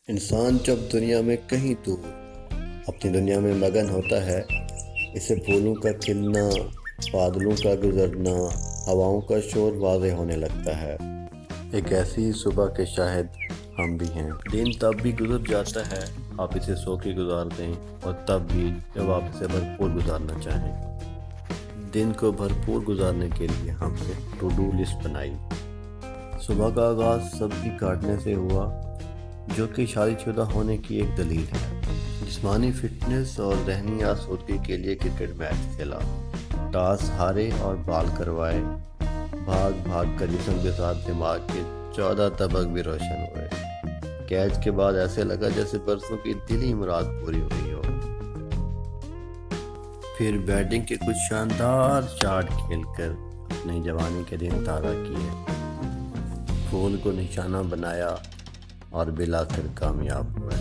इंसान जब दुनिया में कहीं दूर अपनी दुनिया में मगन होता है, इसे फूलों का खिलना, बादलों का गुजरना, हवाओं का शोर वाज़ेह होने लगता है। एक ऐसी सुबह के शाहिद हम भी हैं। दिन तब भी गुजर जाता है, आप इसे सो के गुजार दें, और तब भी जब आप इसे भरपूर गुजारना चाहें। दिन को भरपूर गुजारने के लिए हमने टू डू लिस्ट बनाई। सुबह का आगाज़ सब्जी काटने से हुआ, जो कि शादीशुदा होने की एक दलील है। जिस्मानी फिटनेस और ज़हनी आसूदगी के लिए क्रिकेट मैच खेला, टॉस हारे और बॉल करवाए। भाग भाग कर जिस्म के साथ दिमाग के 14 तबक भी रोशन हुए। कैच के बाद ऐसे लगा जैसे बरसों की दिली मुराद पूरी हुई हो। फिर बैटिंग के कुछ शानदार शॉट खेलकर अपनी जवानी के दिन ताज़ा किए। फूल को निशाना बनाया और बिलाकर कामयाब हुए।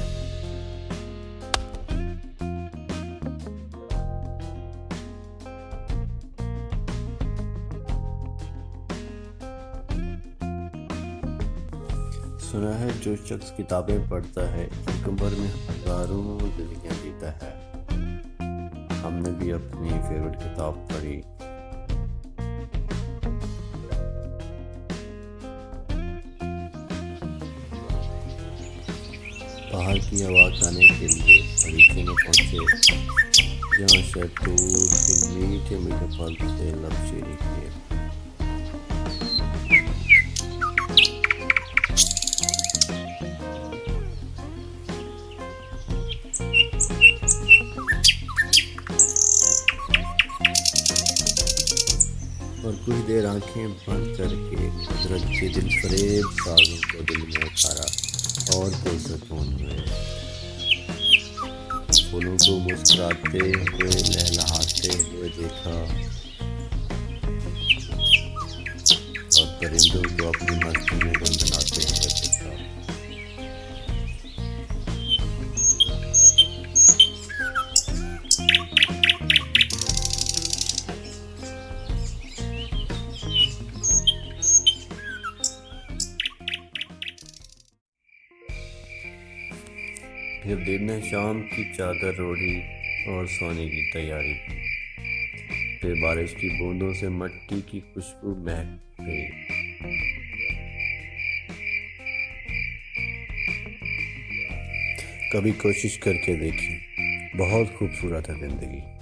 सुना है जो शख्स किताबें पढ़ता है एक उम्र में हजारों जिंदगियां जीता है। हमने भी अपनी फेवरेट किताब पढ़ी। बाहर की हवा खाने के लिए बगीचे में पहुंचे, जहाँ शहतूत के मीठे मीठे फल से लबशीरी किए। और कुछ देर आंखें बंद करके कुदरत के दिल फरेब साजों को दिल में उतारा और पुरसकून हुए। फूलों को मुस्कुराते हुए लहलहाते हुए देखा, और परिंदों को अपनी मस्ती में गुनगुनाते हुए देखा। फिर दिन ने शाम की चादर ओढ़ी और सोने की तैयारी की। फिर बारिश की बूंदों से मिट्टी की खुशबू महक गई। कभी कोशिश करके देखिए, बहुत खूबसूरत है जिंदगी।